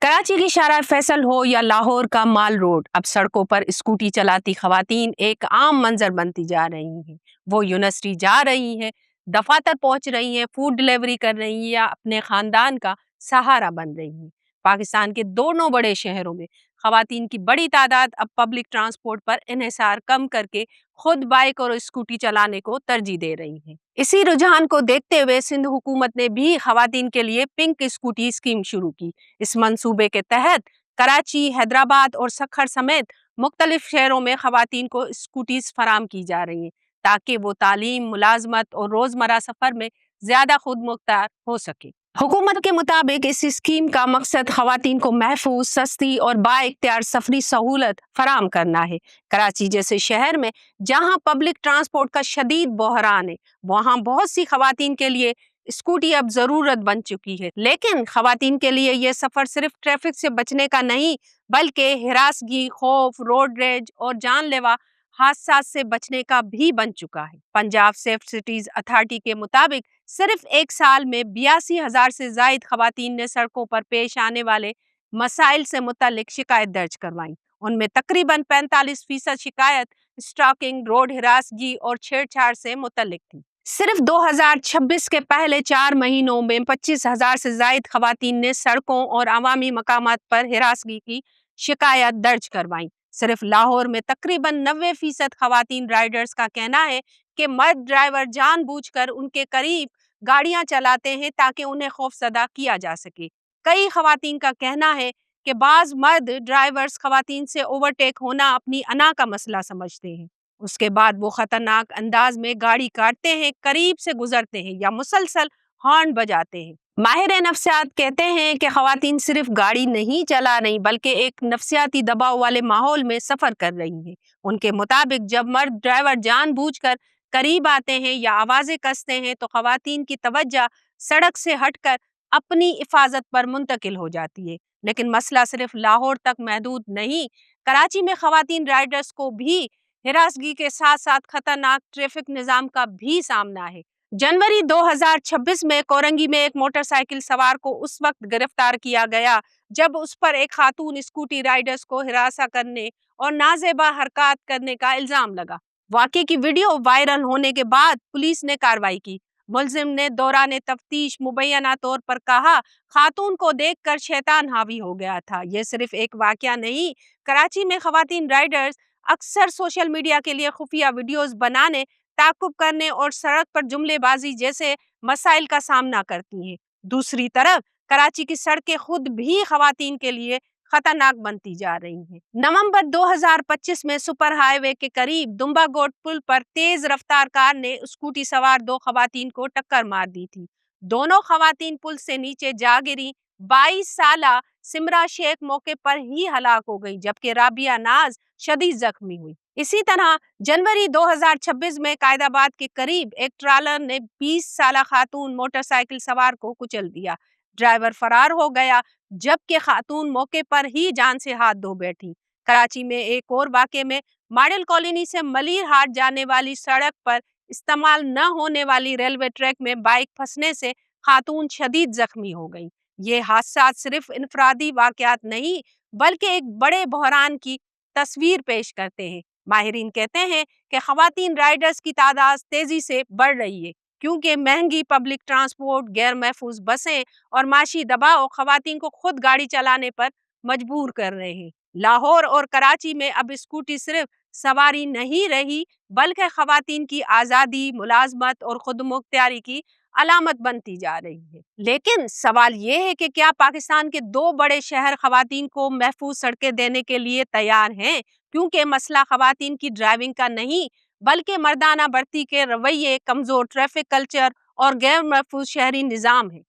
कराची की शारा फैसल हो या लाहौर का माल रोड, अब सड़कों पर स्कूटी चलाती खवातीन एक आम मंजर बनती जा रही हैं। वो यूनिवर्सिटी जा रही हैं, दफातर पहुंच रही हैं, फूड डिलीवरी कर रही हैं या अपने खानदान का सहारा बन रही हैं। पाकिस्तान के दोनों बड़े शहरों में खवातीन की बड़ी तादाद अब पब्लिक ट्रांसपोर्ट पर इन्हिसार कम करके खुद बाइक और स्कूटी चलाने को तरजीह दे रही हैं। इसी रुझान को देखते हुए सिंध हुकूमत ने भी खवातीन के लिए पिंक स्कूटी स्कीम शुरू की। इस मंसूबे के तहत कराची, हैदराबाद और सक्खर समेत मुख्तलिफ शहरों में खवातीन को स्कूटीज फराम की जा रही हैं ताकि वो तालीम, मुलाजमत और रोजमर्रा सफर में ज्यादा खुद मुख्तार हो सके। हुकूमत के मुताबिक इस स्कीम का मकसद खवातीन को महफूज, सस्ती और बाइख्तियार सफरी सहूलत फराम करना है। कराची जैसे शहर में जहां पब्लिक ट्रांसपोर्ट का शदीद बहरान है, वहां बहुत सी खवातीन के लिए स्कूटी अब जरूरत बन चुकी है। लेकिन खवातीन के लिए ये सफर सिर्फ ट्रैफिक से बचने का नहीं, बल्कि हिरासगी, खौफ, रोड रेज और जानलेवा हादसा से बचने का भी बन चुका है। पंजाब सेफ सिटीज अथॉरिटी के मुताबिक सिर्फ एक साल में 82,000 से जायद खवातीन ने सड़कों पर पेश आने वाले मसाइल से मुतल्लिक शिकायत दर्ज करवाई। उनमें तकरीबन 45% शिकायत स्टॉकिंग, रोड हिरासगी और छेड़छाड़ से मुतल्लिक थी। सिर्फ 2026 के पहले 4 महीनों में 25,000 से जायद खवातीन ने सड़कों और अवामी मकामात पर हिरासगी की शिकायत दर्ज करवाई। सिर्फ लाहौर में तकरीबन 90% खवातीन राइडर्स का कहना है कि मर्द ड्राइवर जानबूझकर उनके करीब गाड़ियां चलाते हैं ताकि उन्हें खौफजदा किया जा सके। कई खवातीन का कहना है कि बाज मर्द ड्राइवर्स खवातीन से ओवरटेक होना अपनी अना का मसला समझते हैं। उसके बाद वो खतरनाक अंदाज में गाड़ी काटते हैं, करीब से गुजरते हैं या मुसलसल हॉर्न बजाते हैं। माहिर नफ्सियात कहते हैं कि खवातीन सिर्फ गाड़ी नहीं चला रही बल्कि एक नफ्सियाती दबाव वाले माहौल में सफर कर रही हैं। उनके मुताबिक जब मर्द ड्राइवर जानबूझकर करीब आते हैं या आवाजें कसते हैं तो खवातीन की तवज्जो सड़क से हटकर अपनी हिफाजत पर मुंतकिल हो जाती है। लेकिन मसला सिर्फ लाहौर तक महदूद नहीं, कराची में खवातीन राइडर्स को भी हिरासगी के साथ साथ खतरनाक ट्रैफिक निजाम का भी सामना है। जनवरी 2026 में कोरंगी में एक मोटरसाइकिल सवार को उस वक्त गिरफ्तार किया गया जब उस पर एक खातून स्कूटी राइडर्स को हिरासा करने और नाजेबा हरकत करने का इल्जाम लगा। वाकये की वीडियो वायरल होने के बाद पुलिस ने कार्रवाई की। मुलजिम ने दौरान तफ्तीश मुबैना तौर पर कहा, खातून को देखकर शैतान हावी हो गया था। यह सिर्फ एक वाकया नहीं, कराची में खवातीन राइडर्स अक्सर सोशल मीडिया के लिए खुफिया वीडियोस बनाने, ताकुब करने और सड़क पर जुमलेबाजी जैसे मसाइल का सामना करती हैं। दूसरी तरफ कराची की सड़कें खुद भी खवातीन के लिए खतरनाक बनती जा रही हैं। नवंबर 2025 में सुपर हाईवे के करीब दुम्बागोट पुल पर तेज रफ्तार कार ने स्कूटी सवार 2 खवातीन को टक्कर मार दी थी। दोनों खवातीन पुल से नीचे जा गिरी। 22 साला सिमरा शेख मौके पर ही हलाक हो गई जबकि राबिया नाज शदीद जख्मी हुई। इसी तरह जनवरी 2026 में कायदाबाद के करीब एक ट्रालर ने 20 साला खातून मोटरसाइकिल सवार को कुचल दिया। ड्राइवर फरार हो गया जबकि खातून मौके पर ही जान से हाथ धो बैठी। कराची में एक और वाकये में मॉडल कॉलोनी से मलिर हाट जाने वाली सड़क पर इस्तेमाल न होने वाली रेलवे ट्रैक में बाइक फंसने से खातून शदीद जख्मी हो गई। ये हादसा सिर्फ इनफरादी वाकयात नहीं बल्कि एक बड़े बहरान की तस्वीर पेश करते हैं। माहिरीन कहते हैं कि खवातीन राइडर्स की तादाद तेजी से बढ़ रही है क्योंकि महंगी पब्लिक ट्रांसपोर्ट, गैर महफूज बसें और माशी दबाव खवातीन को खुद गाड़ी चलाने पर मजबूर कर रहे हैं। लाहौर और कराची में अब स्कूटी सिर्फ सवारी नहीं रही बल्कि खवातीन की आज़ादी, मुलाजमत और खुद मुख्तियारी की अलामत बनती जा रही है। लेकिन सवाल ये है कि क्या पाकिस्तान के 2 बड़े शहर खवातीन को महफूज सड़कें देने के लिए तैयार हैं? क्योंकि मसला खवातीन की ड्राइविंग का नहीं बल्कि मर्दाना बढ़ती के रवैये, कमजोर ट्रैफिक कल्चर और गैर महफूज शहरी निज़ाम है।